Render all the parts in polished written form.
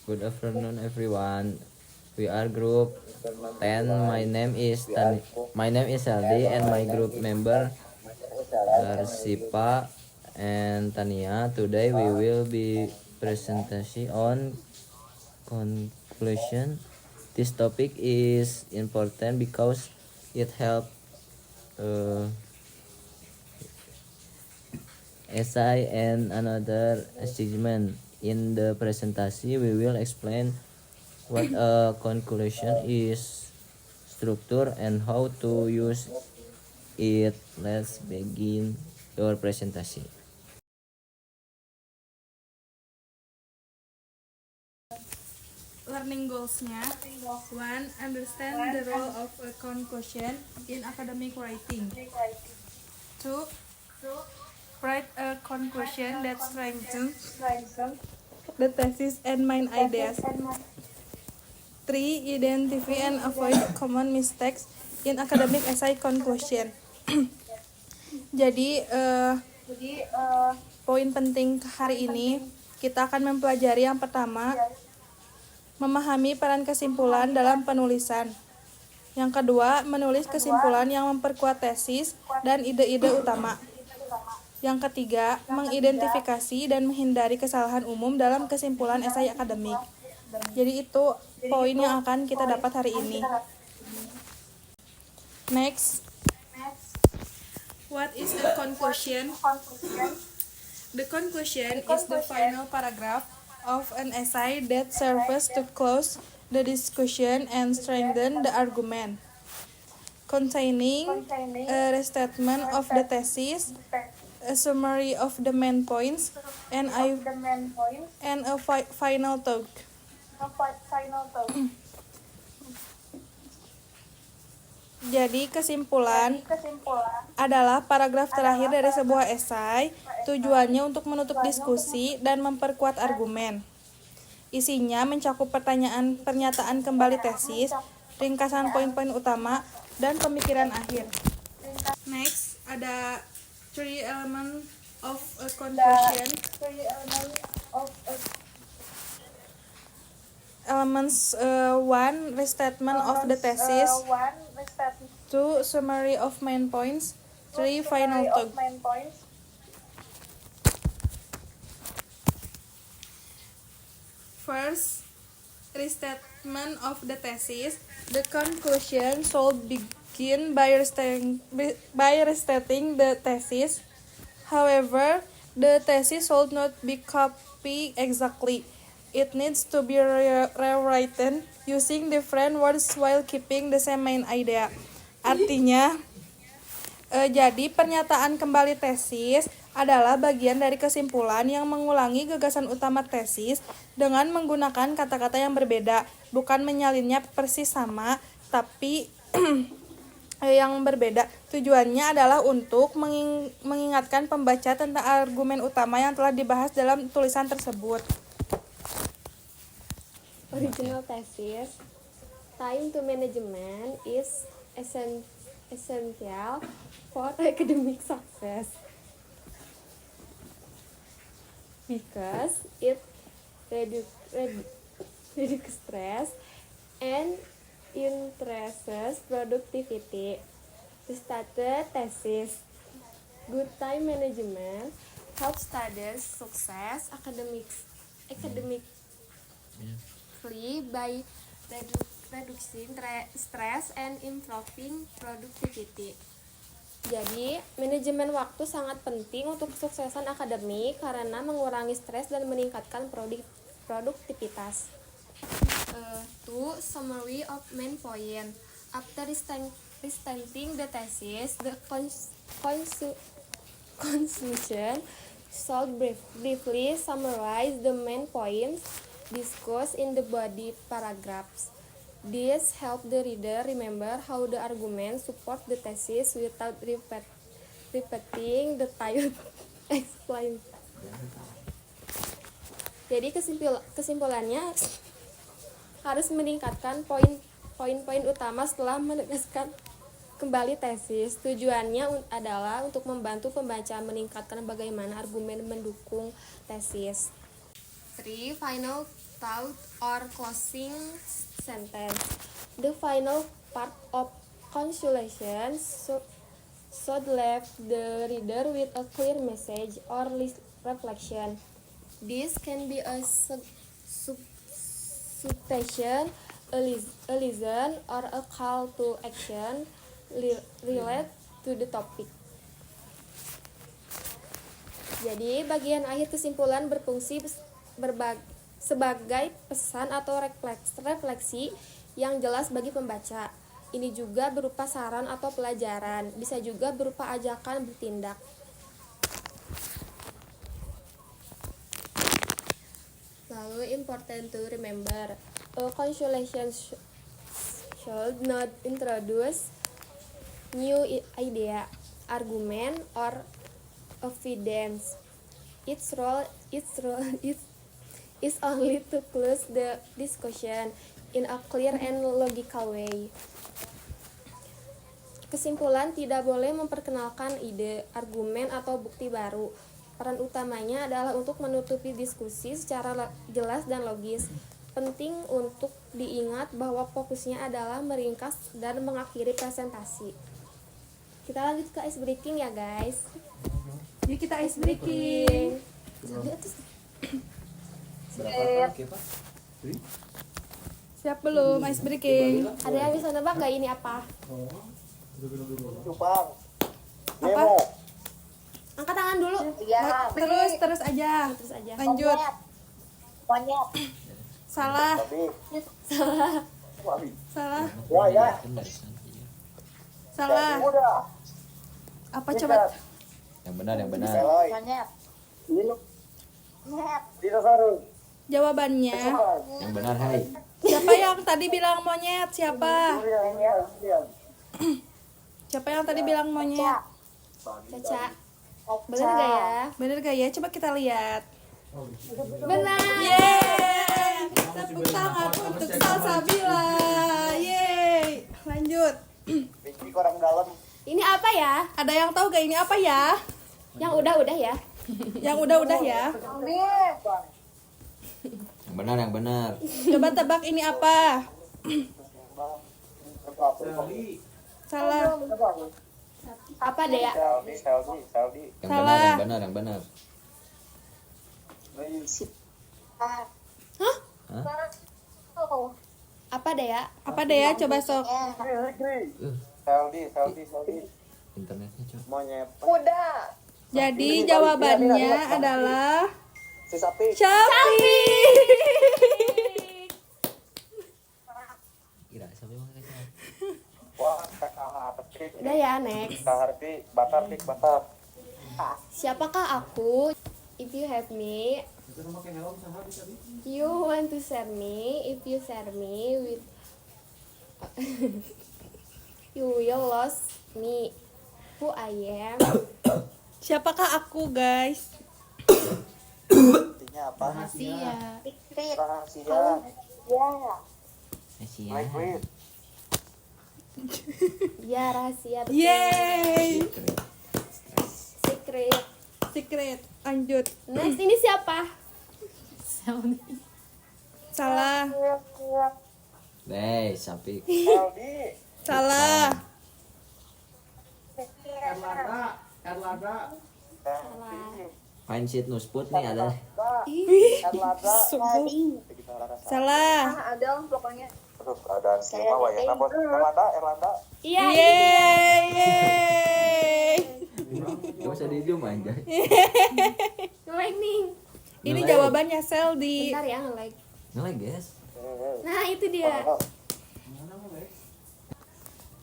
Good afternoon, everyone. We are group 10. My name is Aldi, and my group member are Sipa and Tania. Today we will be presentation on conclusion. This topic is important because it help uh, essay and another achievement. In the presentation, we will explain what a conclusion is, structure, and how to use it. Let's begin your presentation. Learning goals-nya. 1. Understand the role of a conclusion in academic writing. 2. Write a conclusion that strengthens the thesis and main ideas. 3. Identify and avoid common mistakes in academic essay conclusion. Jadi, poin penting hari ini kita akan mempelajari yang pertama, memahami peran kesimpulan dalam penulisan. Yang kedua, menulis kesimpulan yang memperkuat tesis dan ide-ide utama. Yang ketiga, mengidentifikasi dan menghindari kesalahan umum dalam kesimpulan esai akademik. Jadi itu poin yang akan kita dapat hari ini. Next, what is a conclusion? The conclusion is the final paragraph of an essay that serves to close the discussion and strengthen the argument, containing a restatement of the thesis, a summary of the main points, and a final talk. Jadi kesimpulan adalah paragraf terakhir dari sebuah esai. Tujuannya untuk menutup diskusi dan memperkuat argumen. Isinya mencakup pernyataan kembali tesis, ringkasan poin-poin utama, dan pemikiran akhir. Next, ada 3 elements of a conclusion. Elements 1. Restatement of the thesis. 2. Summary of main points. 3. Final talk. First, restatement of the thesis. The conclusion should begin by restating the thesis. However, the thesis should not be copied exactly. It needs to be rewritten using different words while keeping the same main idea. Artinya, jadi pernyataan kembali tesis adalah bagian dari kesimpulan yang mengulangi gagasan utama tesis dengan menggunakan kata-kata yang berbeda, bukan menyalinnya persis sama, tapi yang berbeda. Tujuannya adalah untuk mengingatkan pembaca tentang argumen utama yang telah dibahas dalam tulisan tersebut. Original thesis. Time to management is essential for academic success because it reduces stress and increases productivity. To start the thesis, good time management helps studies success academically by reducing stress and improving productivity. Jadi, manajemen waktu sangat penting untuk kesuksesan akademik karena mengurangi stres dan meningkatkan produktivitas. 2. Summary of main point. After restating the thesis, the conclusion should briefly summarize the main points discussed in the body paragraphs. This helps the reader remember how the argument support the thesis without repeating the title explained. Jadi kesimpulannya harus meningkatkan poin-poin utama setelah menegaskan kembali tesis. Tujuannya adalah untuk membantu pembaca meningkatkan bagaimana argumen mendukung tesis. 3. Final thought or closing sentence. The final part of consolation should leave the reader with a clear message or reflection. This can be a citation, a lesson, or a call to action relate to the topic. Jadi, bagian akhir kesimpulan berfungsi sebagai pesan atau refleksi yang jelas bagi pembaca. Ini juga berupa saran atau pelajaran, bisa juga berupa ajakan bertindak. Lalu, important to remember, a consolation should not introduce new idea, argument, or evidence. Its role is only to close the discussion in a clear and logical way. Kesimpulan, tidak boleh memperkenalkan ide, argumen, atau bukti baru. Peran utamanya adalah untuk menutupi diskusi secara jelas dan logis. Penting untuk diingat bahwa fokusnya adalah meringkas dan mengakhiri presentasi. Kita lanjut ke ice breaking ya guys. Yuk kita ice breaking. Siap belum ice breaking? Ada yang bisa nebak gak ini apa? Apa? Angkat tangan dulu. Terus aja. Terus aja. Lanjut. Monyet. Salah. Salah. Salah. Apa coba? Yang benar. Monyet. Jawabannya. Yang benar, hai. Siapa yang tadi bilang monyet? Siapa? Siapa yang tadi bilang monyet? Caca. Bener gak ya? Bener gak ya? Coba kita lihat. Benar. Yeay! Tepuk tangan untuk Salsabila. Yeay! Lanjut. Ini apa ya? Ada yang tahu gak ini apa ya? Yang udah ya. Yang udah ya. Yang benar. Coba tebak ini apa? Salah. Apa deh ya? Salah. Yang benar. Hah? Oh. Apa deh ya? Apa deh ya? Coba sok. Internetnya coba. Monyet. Kuda. Jadi jawabannya adalah Si sapi. Shopee. Kira sampai mana kira? Wah, kakak pik. Udah ya, next. Kaharti, batar. Siapakah aku? If you have me, you want to share me. If you share me with you will lose me. Who I am. Siapakah aku, guys? Artinya apa? Rahasia. Rahasia. Ya. Asia. Liquid. Ya, rahasia. betul. Yeay! Secret. Secret. Lanjut. Next, ini siapa? Salah. Deh, sapi. Aldi. Salah. Salah. Fine sheet nusput nih ada. Salah. Ada pokoknya. Terus keadaan siapa wa ya? Erlanda. Iya. Yeay! Gak usah di zoom aja. Lightning. Ini Nge-like. jawabannya Seldi. Bentar ya, like. Nge-like guys. Nah, itu dia.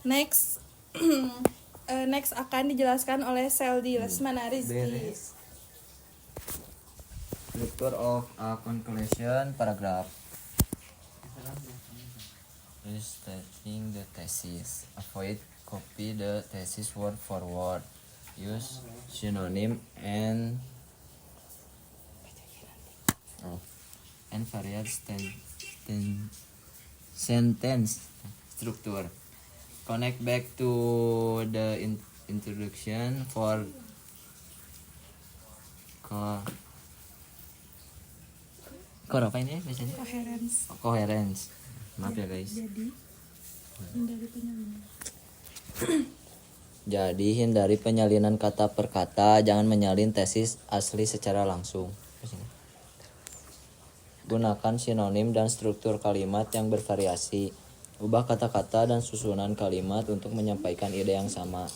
Next. Next akan dijelaskan oleh Seldi Lesmana Rizky. Structure of a conclusion paragraph. Restating the thesis. Avoid copy the thesis word for word. Use synonym and various sentence structure. Connect back to the introduction for Skor apa ini biasanya? Coherence. Coherence. Maaf ya guys. Jadi hindari penyalinan kata per kata, jangan menyalin tesis asli secara langsung. Gunakan sinonim dan struktur kalimat yang bervariasi. Ubah kata-kata dan susunan kalimat untuk menyampaikan ide yang sama.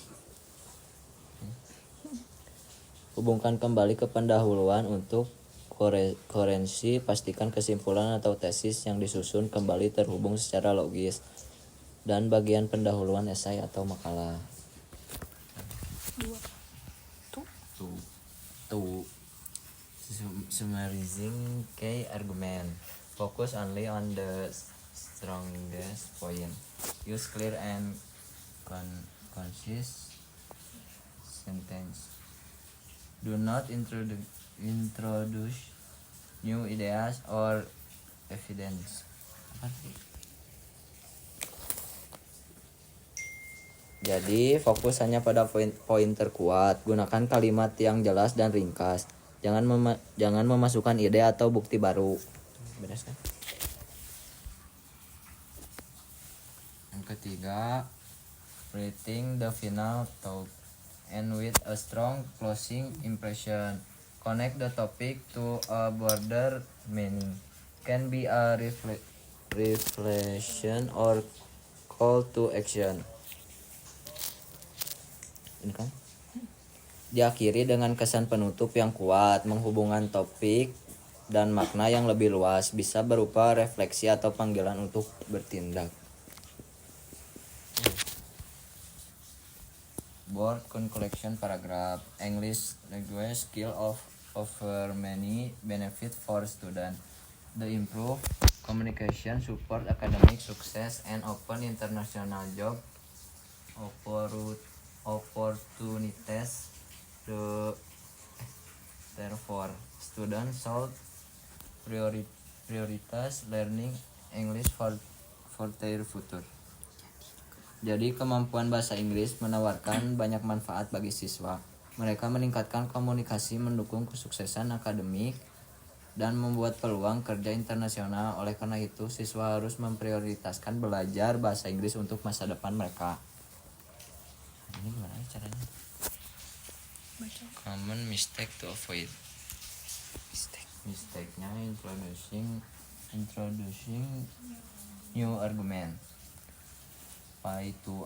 Hubungkan kembali ke pendahuluan untuk koherensi. Pastikan kesimpulan atau tesis yang disusun kembali terhubung secara logis. Dan bagian pendahuluan esai atau makalah. Two. Summarizing key argument. Focus only on the strongest point. Use clear and concise sentence. Do not introduce new ideas or evidence. Apa sih? Jadi fokus hanya pada poin terkuat. Gunakan kalimat yang jelas dan ringkas. Jangan memasukkan ide atau bukti baru. Beres kan? Yang ketiga, writing the final thought and with a strong closing impression. Connect the topic to a broader meaning. Can be a reflection or call to action. Ini kan? Diakhiri dengan kesan penutup yang kuat, menghubungkan topik dan makna yang lebih luas, bisa berupa refleksi atau panggilan untuk bertindak. Word collection paragraph. English language skill offer many benefits for students. The improve communication, support academic success, and open international job opportunities. Therefore, students should prioritize learning English for their future. Jadi kemampuan bahasa Inggris menawarkan banyak manfaat bagi siswa. Mereka meningkatkan komunikasi, mendukung kesuksesan akademik, dan membuat peluang kerja internasional. Oleh karena itu, siswa harus memprioritaskan belajar bahasa Inggris untuk masa depan mereka. Ini gimana caranya? Common mistake to avoid. Mistake-nya introducing new argument. Why to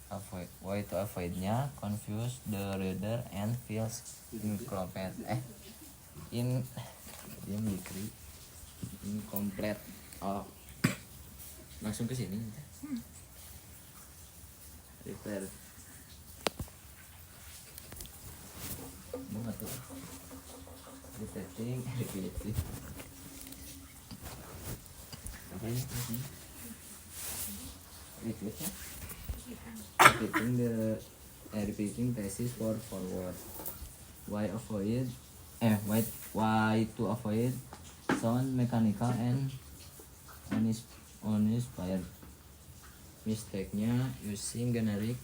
avoidnya confuse the reader and feels incomplete. Incomplete. Oh, langsung ke sini. Repair. Tuh. Repeating. Apa ini? Repeating thesis for forward. Why to avoid sound mechanical and uninspired. Mistake-nya using generic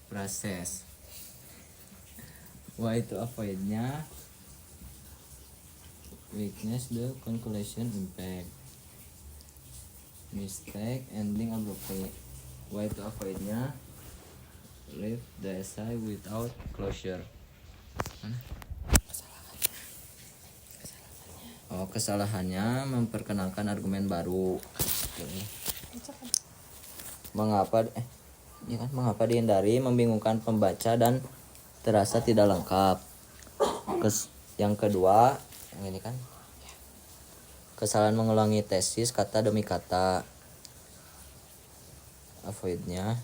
process. Why to avoid-nya weakness the conclusion impact. Mistake ending abruptly. Why to avoid-nya leave the essay without closure. Kesalahannya memperkenalkan argumen baru. Mengapa dihindari, membingungkan pembaca dan terasa tidak lengkap. Yang kedua, yang ini kan, kesalahan mengulangi tesis kata demi kata. Avoid-nya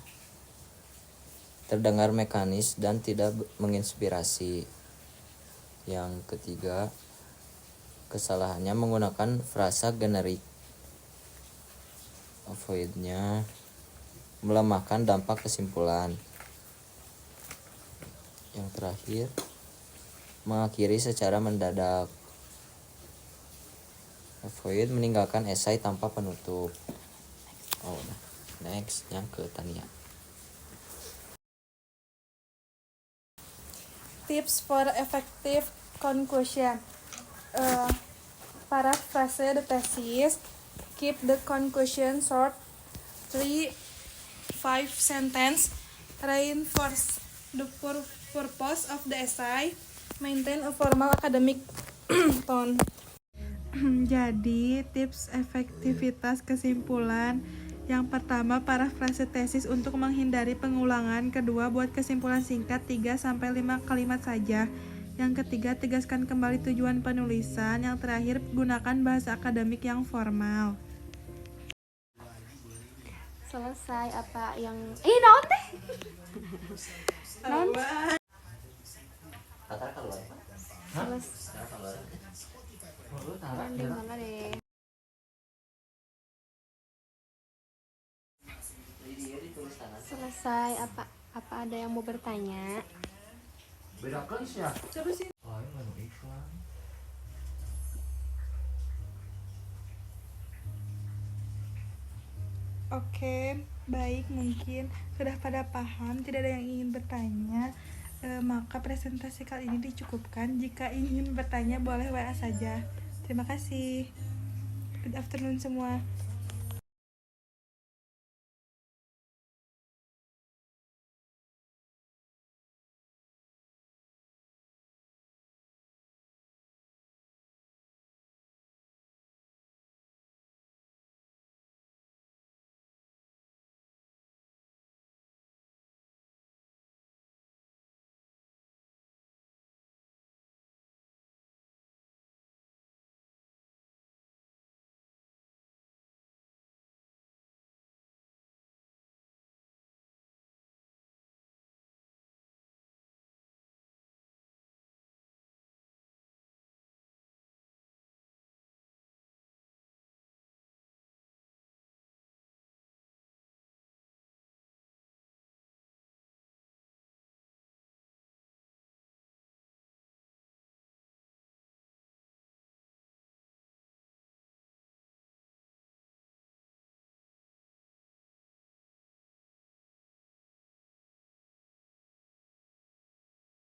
terdengar mekanis dan tidak menginspirasi. Yang ketiga, kesalahannya menggunakan frasa generik. Avoid-nya melemahkan dampak kesimpulan. Yang terakhir, mengakhiri secara mendadak. Avoid meninggalkan esai tanpa penutup. Next, yang ke Tania. Tips for effective conclusion. Paraphrase the thesis. Keep the conclusion short. 3-5 sentence. Reinforce the purpose of the essay. Maintain a formal academic tone. Jadi, tips efektivitas kesimpulan. Yang pertama, parafrase tesis untuk menghindari pengulangan. Kedua, buat kesimpulan singkat 3-5 kalimat saja. Yang ketiga, tegaskan kembali tujuan penulisan. Yang terakhir, gunakan bahasa akademik yang formal. Selesai apa yang naon teh? Naon? Kata keluar. Selesai. Di mana deh? Selesai apa ada yang mau bertanya? Bedakan sih ya. Terusin. Oke, baik, mungkin sudah pada paham, tidak ada yang ingin bertanya. Maka presentasi kali ini dicukupkan. Jika ingin bertanya boleh WA saja. Terima kasih. Good afternoon semua.